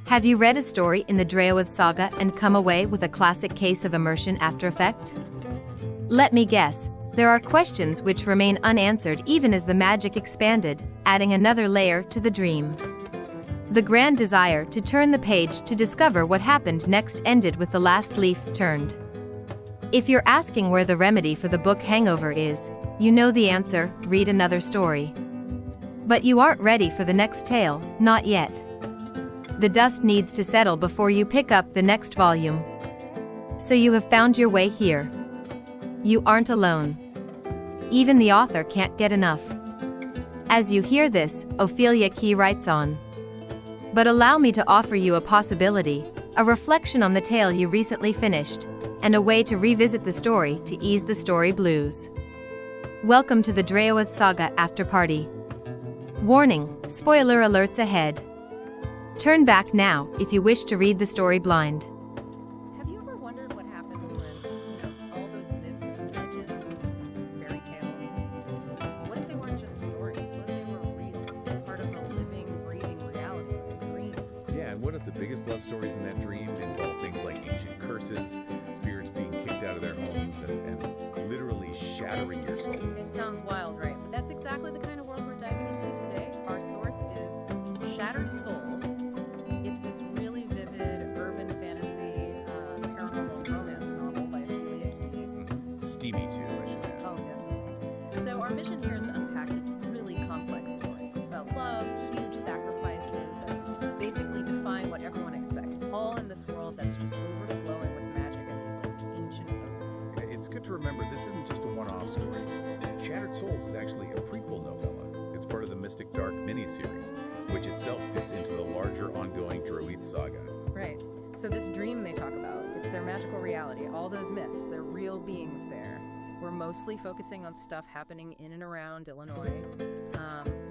Have you read a story in the Dreoith saga and come away with a classic case of immersion after effect? Let me guess, there are questions which remain unanswered even as the magic expanded, adding another layer to the dream. The grand desire to turn the page to discover what happened next ended with the last leaf turned. If you're asking where the remedy for the book hangover is, you know the answer: read another story. But you aren't ready for the next tale, not yet. The dust needs to settle before you pick up the next volume. So you have found your way here. You aren't alone. Even the author can't get enough. As you hear this, Ophelia Key writes on. But allow me to offer you a possibility, a reflection on the tale you recently finished, and a way to revisit the story to ease the story blues. Welcome to the Dreoith Saga After Party. Warning, spoiler alerts ahead. Turn back now if you wish to read the story blind. Have you ever wondered what happens when, all those myths and legends, fairy tales, what if they weren't just stories? What if they were real, part of a living, breathing reality, like a dream? Yeah, and what if the biggest love stories in that dream involve things like ancient curses, spirits being kicked out of their homes, and literally shattering your soul? It sounds wild, right? But that's exactly the kind of world we're diving into today. Our source is Shattered Souls. It's this really vivid urban fantasy, paranormal romance novel by Ophelia Key. Steamy too, I should add. Oh, definitely. So our mission here is to unpack this really complex story. It's about love, huge sacrifices, and basically defying what everyone expects, all in this world that's just overflowing with magic and these ancient oaths. It's good to remember this isn't just a one-off story. Shattered Souls is actually a prequel novella. It's part of the Mystic Dark miniseries, which itself fits into the larger ongoing Dreoith saga. Right. So this dream they talk about, it's their magical reality. All those myths, they're real beings there. We're mostly focusing on stuff happening in and around Illinois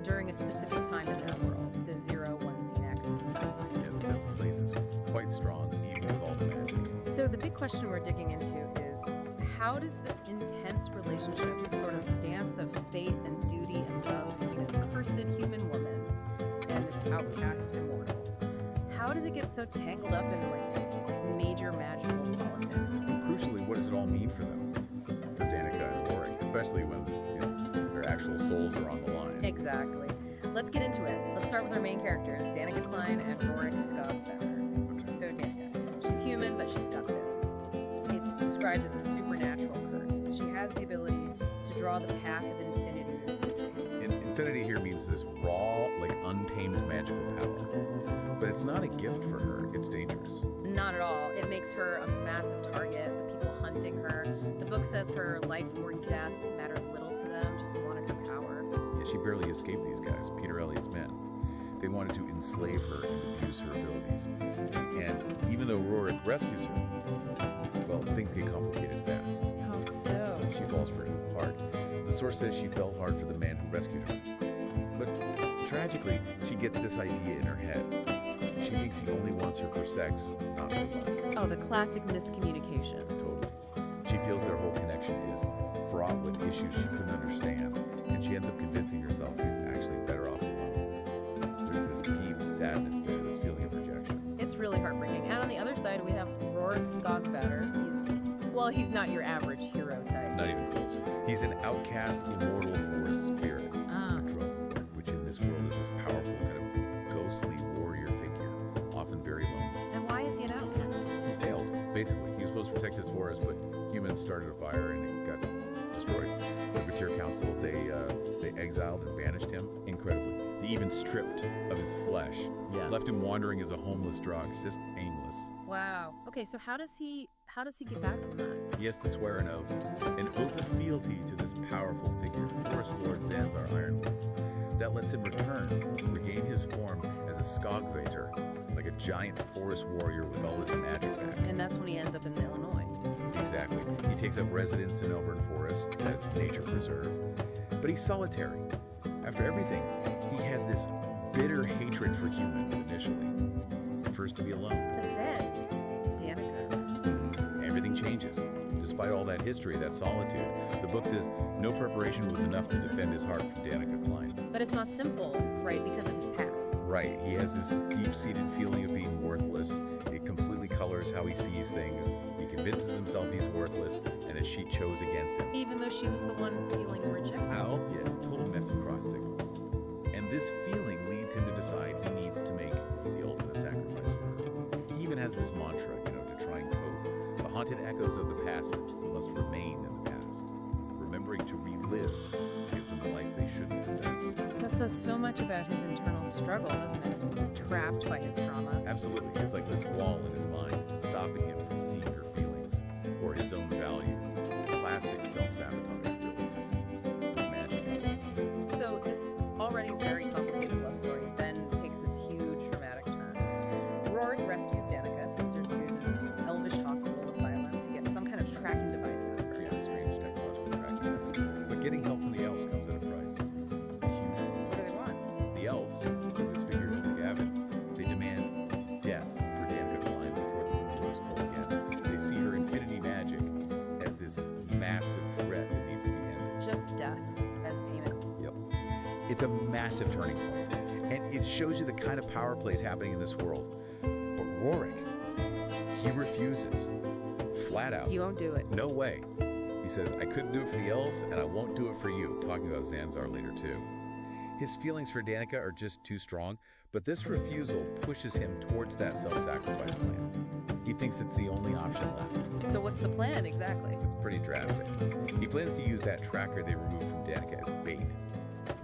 during a specific time in their world, the 01CX. Yeah, the sense of place is quite strong, even with all the magic. So the big question we're digging into is, how does this intense relationship, this sort of dance of fate and duty and love between a cursed human woman and this outcast immortal, how does it get so tangled up in major magical politics? Crucially, what does it all mean for them? For Danica and Rorik, especially when their actual souls are on the line. Exactly. Let's get into it. Let's start with our main characters, Danica Klein and Rorik Skogbetter. So Danica, she's human, but she's got this. It's described as a supernatural curse. She has the ability to draw the path of infinity into the dream. Infinity here means this raw, untamed magical power. But it's not a gift for her. It's dangerous. Not at all. It makes her a massive target, the people hunting her. The book says her life or death mattered little to them, just wanted her power. Yeah, she barely escaped these guys, Peter Elliott's men. They wanted to enslave her and abuse her abilities. And even though Rorik rescues her, well, things get complicated fast. How so? She falls for him hard. The source says she fell hard for the man who rescued her. But tragically, she gets this idea in her head. She thinks he only wants her for sex, not for love. Oh, the classic miscommunication. Totally. She feels their whole connection is fraught with issues she couldn't understand, and she ends up convincing herself he's actually better off alone. There's this deep sadness there, this feeling of rejection. It's really heartbreaking. And on the other side, we have Rorik Skogbetter. He's not your average hero type. Not even close. He's an outcast, immortal forest spirit, which in this world is this powerful kind of ghostly warrior figure, often very lonely. And why is he an outcast? He failed, basically. He was supposed to protect his forest, but humans started a fire and it got destroyed. The Vatir Council, they exiled and banished him. Incredibly. They even stripped of his flesh. Yeah. Left him wandering as a homeless Drox, just aimless. Wow. Okay, so how does he get back from that? He has to swear an oath of fealty to this powerful figure, Forest Lord Zanzar Ironwood. That lets him regain his form as a Skogvator, like a giant forest warrior with all his magic back. And that's when he ends up in Illinois. Exactly. He takes up residence in Elburn Forest, that nature preserve. But he's solitary. After everything, he has this bitter hatred for humans initially. Prefers to be alone. But then, Danica. Everything changes. Despite all that history, that solitude, the book says no preparation was enough to defend his heart from Danica Klein. But it's not simple, right, because of his past. Right. He has this deep-seated feeling of being worthless mirrors how he sees things. He convinces himself he's worthless and that she chose against him. Even though she was the one feeling rejected. Al, yeah, it's a total mess of cross signals. And this feeling leads him to decide he needs to make the ultimate sacrifice for her. He even has this mantra, to try and cope. The haunted echoes of the past must remain in the past. Remembering to relive gives them a life they shouldn't possess. That says so much about his internal struggle, doesn't it? Just trapped by his trauma. Absolutely. It's like this wall in his mind, stopping him from seeing her feelings or his own value. Classic self-sabotage, really. Just magic. So this already very complicated love story then takes this huge dramatic turn. Rorik rescues Danica, takes her to this elvish hospital asylum to get some kind of tracking device out of her. Yeah, strange technological tracking. But getting help from the elves comes at a price. A huge one. What do they want? The elves, through this figure of Gavin, they demand death for Danica to line before the moon grows full again. They see her infinity magic as this massive threat that needs to be ended. Just death as payment. Yep. It's a massive turning point, and it shows you the kind of power plays happening in this world. But Rorik, he refuses. Flat out. He won't do it. No way. He says, I couldn't do it for the elves, and I won't do it for you. Talking about Zanzar later, too. His feelings for Danica are just too strong, but this refusal pushes him towards that self-sacrifice plan. He thinks it's the only option left. So what's the plan exactly? It's pretty drastic. He plans to use that tracker they removed from Danica as bait.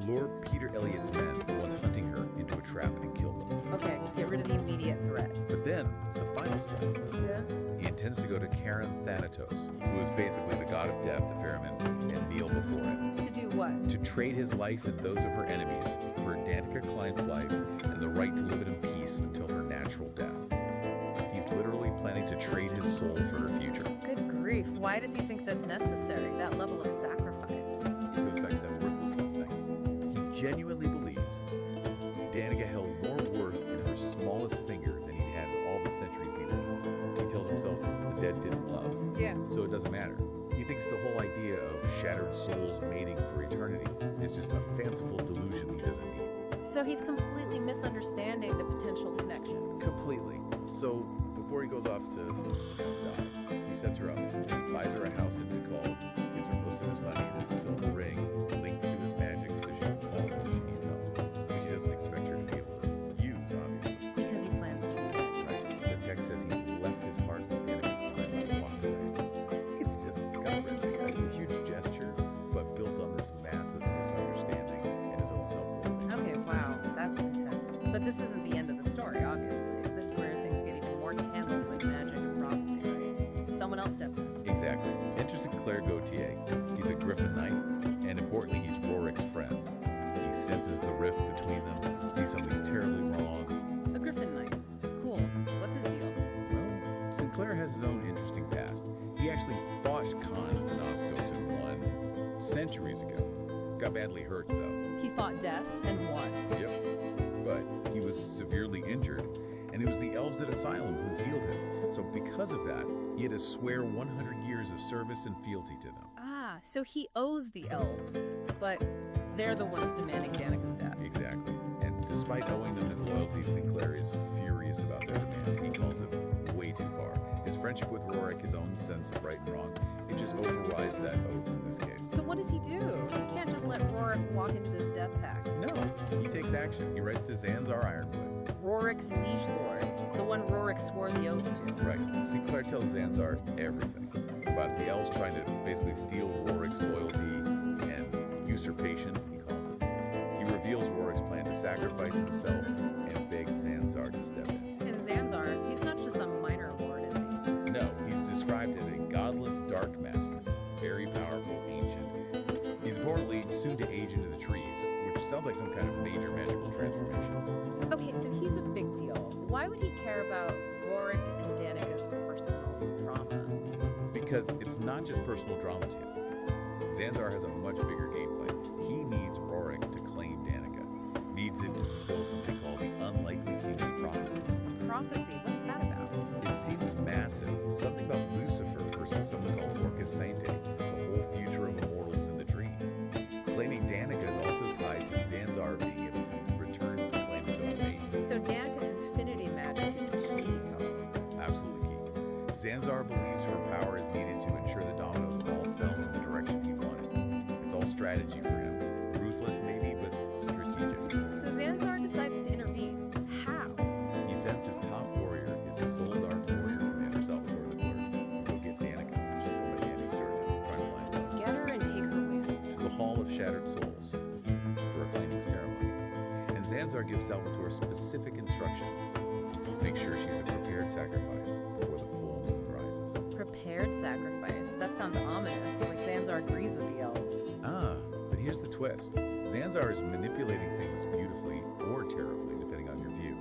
Lure Peter Elliott's men, the ones hunting her, into a trap and kill them. Okay, get rid of the immediate threat. But then, the final step. Yeah? He intends to go to Karen Thanatos, who is basically the god of death, the Ferryman, and kneel before him. To do what? To trade his life and those of her enemies for Danica Klein's life and the right to live in peace until her natural death. He's literally planning to trade his soul for her future. Good grief. Why does he think that's necessary? That level of sacrifice? It goes back to that worthlessness thing. He genuinely believes Danica held more worth in her smallest finger than he'd had in all the centuries he lived. He tells himself the dead didn't love, Yeah. so it doesn't matter. He thinks the whole idea of shattered souls mating for eternity is just a fanciful delusion he doesn't need. So he's completely misunderstanding the potential connection. Completely. So before he goes off to die, he sets her up, buys her a house in Nicole, gives her most of his money, this silver ring, linked to his magic so she can call her if she needs help. Because she doesn't expect her to be able to use, obviously. Because he plans to. Right. The text says he left his heart with Danica and walked away. It's just gut-wrenching. A huge gesture, but built on this massive misunderstanding and his own self-loathing. Okay, wow, that's intense. But this isn't the end of the story, obviously. This is where things get even more tangled with magic and prophecy, right? Someone else steps in. Exactly. Enter Sinclair Gautier. He's a Griffin Knight, and importantly, he's Rorik's friend. He senses the rift between them, sees something's terribly wrong. A Griffin Knight. Cool. What's his deal? Well, Sinclair has his own interesting past. He actually fought Khan Thanastos and won centuries ago. Got badly hurt, though. He fought death and won. Yep. But he was severely injured, and it was the elves at Asylum who healed him. So because of that, he had to swear 100 years of service and fealty to them. Ah, so he owes the elves, but they're the ones demanding Danica's death. Exactly. And despite owing them his loyalty, Sinclair is furious about their demand. He calls it way too far. His friendship with Rorik, his own sense of right and wrong, it just overrides that oath in this case. So what does he do? He can't just let Rorik walk into this death pact. No, he takes action. He writes to Zanzar Ironwood. Rorik's liege lord, the one Rorik swore the oath to. Right. Sinclair tells Zanzar everything about the elves trying to basically steal Rorik's loyalty and usurpation, he calls it. He reveals Rorik's plan to sacrifice himself and begs Zanzar to step in. And Zanzar, he's not just some minor lord, is he? No, he's described as a godless dark master, very powerful, ancient. He's reportedly soon to age into the trees, which sounds like some kind of major magical transformation. Okay, so he's a big deal. Why would he care about Rorik and Danica's personal drama? Because it's not just personal drama to him. Zanzar has a much bigger game plan. He needs Rorik to claim Danica. Needs it to fulfill something called the Unlikely King's Prophecy. A prophecy? What's that about? It seems massive. Something about Lucifer versus something called Orcus Sancte, the whole future of immortals in the dream. Claiming Danica is also tied to Zanzar being able to return to claim his own mate. So Danica's infinity magic is key to all of this. Absolutely key. Zanzar believes her power is needed to ensure the dominoes all fell in the direction he wanted. It's all strategy for him. Ruthless maybe, but strategic. So Zanzar decides to intervene. How? He sends his top warrior, his Soul Dark warrior commander, Salvatore the Clerk, to go get Danica. She's going by Danny's surname, trying to line up. Get her and take her where? To the Hall of Shattered Souls for a claiming ceremony. And Zanzar gives Salvatore specific instructions. Make sure she's a prepared sacrifice before the full moon rises. Prepared sacrifice? That sounds ominous, like Zanzar agrees with the elves. But here's the twist. Zanzar is manipulating things beautifully or terribly, depending on your view.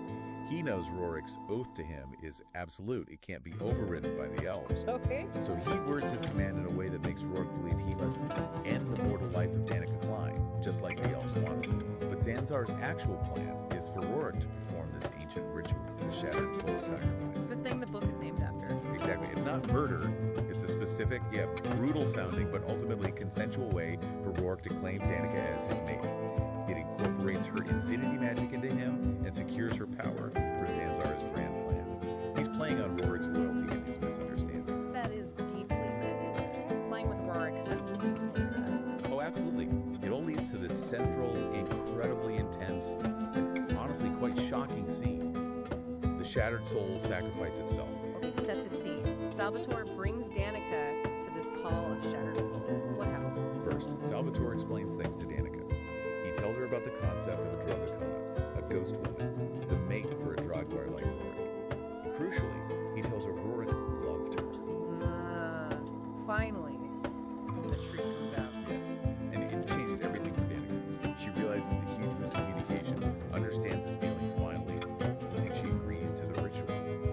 He knows Rorik's oath to him is absolute. It can't be overridden by the elves. Okay. So he words his command in a way that makes Rorik believe he must end the mortal life of Danica Klein, just like the elves wanted. But Zanzar's actual plan is for Rorik to perform this ancient ritual, the Shattered Soul Sacrifice. The thing the book is named after. Exactly. It's not murder. It's a specific, brutal sounding, but ultimately consensual way for Rorik to claim Danica as his mate. It incorporates her infinity magic into him and secures her power for Zanzar's grand plan. He's playing on Rorik's loyalty and his misunderstanding. That is deeply manipulative. Playing with Rorik sensitively. Oh, absolutely. It all leads to this central, incredibly intense, and honestly quite shocking scene. The Shattered Soul Sacrifice itself. Okay, set the scene. Salvatore brings Danica to this Hall of Shattered Souls. What happens? First, Salvatore explains things to Danica. He tells her about the concept of a drugacona, a ghost woman, the mate for a Drogwire like Rorik. Crucially, he tells her Rorik loved her. Finally, the truth comes out. Yes, and it changes everything for Danica. She realizes the huge miscommunication, understands his feelings finally, and she agrees to the ritual.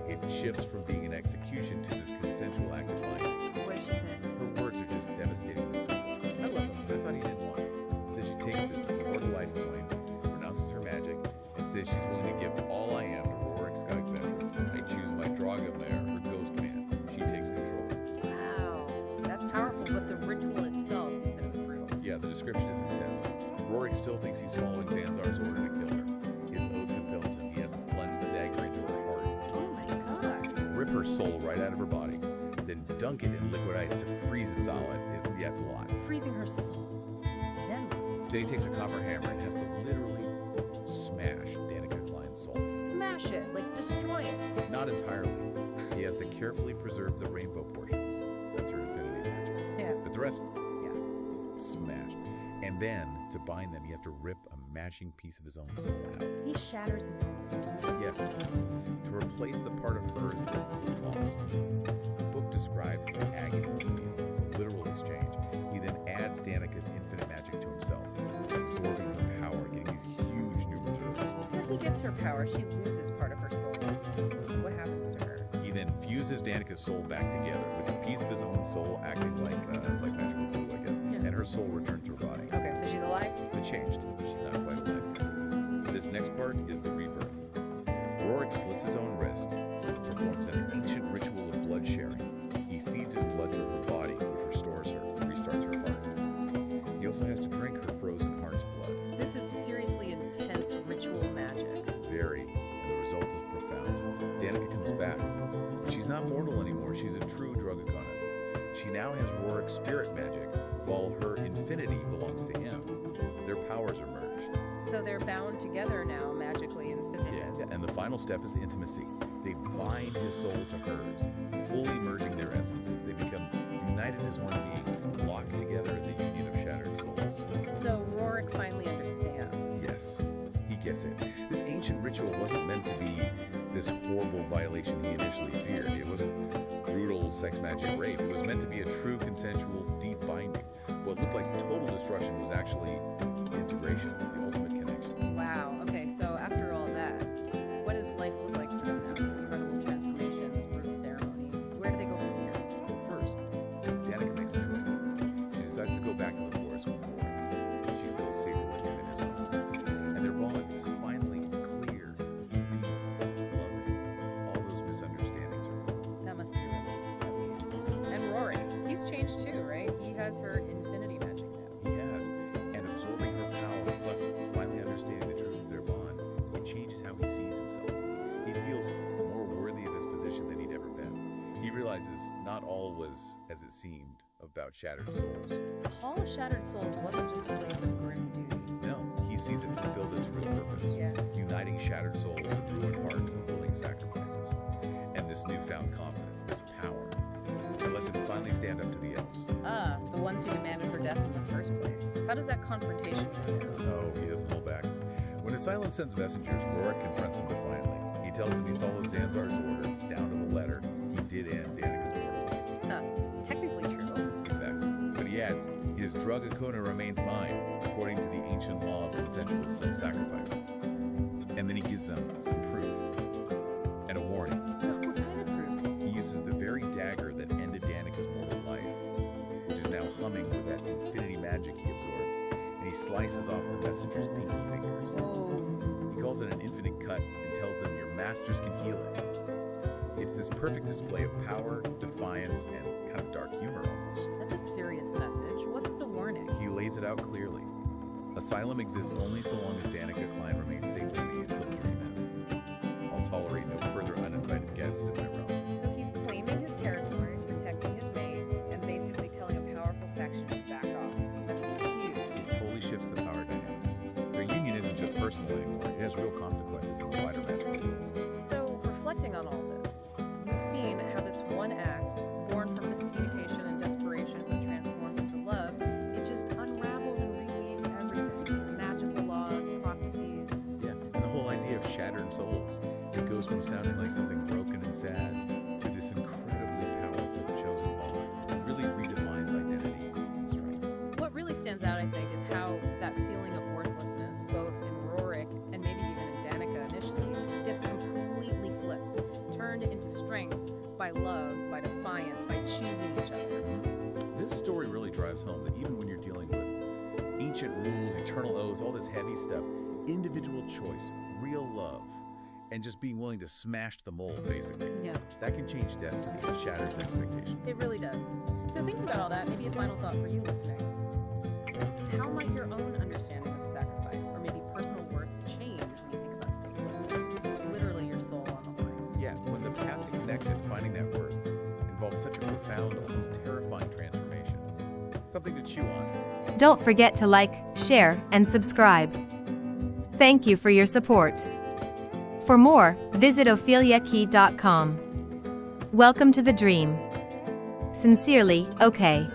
It shifts from being an execution to this consensual act of violence. What does she say? Her words are just devastatingly simple. I love him. I thought he didn't want it. So she takes this immortal life coin, renounces her magic, and says she's willing to give all I am to Rorik Skaggsvetur. I choose my Drogomare, her ghost man. She takes control. Wow, that's powerful, but the ritual itself is sort of brutal. Yeah, the description is intense. Rorik still thinks he's following Zanzar's order to kill her. His oath compels him. He has to plunge the dagger into her heart. Oh my god. Rip her soul right out of her body, then dunk it in liquid ice to freeze it solid. It's a lot. Freezing her soul. Then what? Then he takes a copper hammer and has to literally smash Danica Klein's soul. Smash it, like destroy it. Not entirely. He has to carefully preserve the rainbow portions. That's her infinity magic. Yeah. But the rest, Yeah. smashed. And then, to bind them, you have to rip a mashing piece of his own soul out. He shatters his own soul. Yes, to replace the part of hers that was lost. The book describes the agony he feels. It's a literal exchange. He then adds Danica's infinite magic to himself, absorbing her power, getting these huge new reserves. After he gets her power, she loses part of her soul. What happens to her? He then fuses Danica's soul back together with a piece of his own soul acting like magical glue, I guess, Yeah. and her soul returned to her body. Okay, so she's alive? It changed. She's not quite alive yet. This next part is the rebirth. Rorik slits his own wrist, performs an ancient ritual of blood sharing. He feeds his blood to her body, which restores her, restarts her heart. He also has to drink her frozen heart's blood. This is seriously intense ritual magic. Very, and the result is profound. Danica comes back, but she's not mortal anymore. She's a true Drogacona. She now has Rorik's spirit magic, while her infinity belongs to him. Their powers are merged. So they're bound together now, magically and physically. Yeah, and the final step is intimacy. They bind his soul to hers, fully merging their essences. They become united as one being, locked together in the union of shattered souls. So Rorik finally understands. Yes, he gets it. This ancient ritual wasn't meant to be this horrible violation he initially feared. It wasn't brutal sex magic rape. It was meant to be a true consensual deep binding. What looked like total destruction was actually integration, the ultimate connection. Wow. Okay, so after all that, what does life look like for them now? This incredible transformation, this brutal ceremony. Where do they go from here? First, Danica makes a choice. She decides to go back to the forest with Rorik. She feels safer with him in his home. And their bond is finally clear, deep, loving. All those misunderstandings are gone. That must be relief, at least. And Rorik, he's changed too, right? He has her infinity magic now. He has, and absorbing her power, plus finally understanding the truth of their bond, it changes how he sees himself. He feels more worthy of his position than he'd ever been. He realizes not all was as it seemed about shattered souls. The Hall of Shattered Souls wasn't just a place of grim duty. No, he sees it fulfilled its real purpose, Yeah. uniting shattered souls and ruined hearts and willing sacrifices. And this newfound confidence, this power, it lets him finally stand up to the elves. Ah, the ones who demanded her death in the first place. How does that confrontation go down? Oh, he doesn't hold back. When Asylum sends messengers, Rorik confronts them defiantly. He tells them he followed Zanzar's order, down to the letter. He did end Danica's mortal life. Huh. Technically true. Exactly. But he adds, his drug Akona remains mine, according to the ancient law of consensual self-sacrifice. And then he gives them some proof. And a warning. What kind of proof? He uses the very dagger that ended Danica's mortal life, which is now humming with that infinity magic he absorbed. And he slices off the messenger's pinky fingers. Oh. He calls it an infinite cut and tells them your masters can heal it. It's this perfect display of power, defiance, and kind of dark humor almost. That's a serious message. What's the warning? He lays it out clearly. Asylum exists only so long as Danica Klein remains safe to me until the dream ends. I'll tolerate no further uninvited guests in my realm. So he's claiming his territory, protecting his maid, and basically telling a powerful faction to back off. That's huge. It totally shifts the power dynamics. Their union isn't just personal anymore. It has real consequences in the wider magic. So, reflecting on all this, we've seen how this one act, born from miscommunication and desperation, but transformed into love, it just unravels and reweaves everything. Magical laws, prophecies. Yeah, and the whole idea of shattered souls. It goes from sounding like something broken and sad to this incredibly powerful chosen bond that really redefines identity and strength. What really stands out, I think, is how that feeling of worthlessness, both in Rorik and maybe even in Danica initially, gets completely flipped, turned into strength by love, by defiance, by choosing each other. This story really drives home that even when you're dealing with ancient rules, eternal oaths, all this heavy stuff, individual choice, real love, and just being willing to smash the mold, basically, Yeah, that can change destiny and shatters expectations. it really does. So thinking about all that, maybe a final thought for you listening. How might your own understanding of sacrifice or maybe personal worth change when you think about stakes like this? Literally your soul on the line. Yeah, when the path to connection, finding that worth, involves such a profound, almost terrifying transformation. Something to chew on. Don't forget to like, share, and subscribe. Thank you for your support. For more, visit opheliakey.com. Welcome to the dream. Sincerely, okay.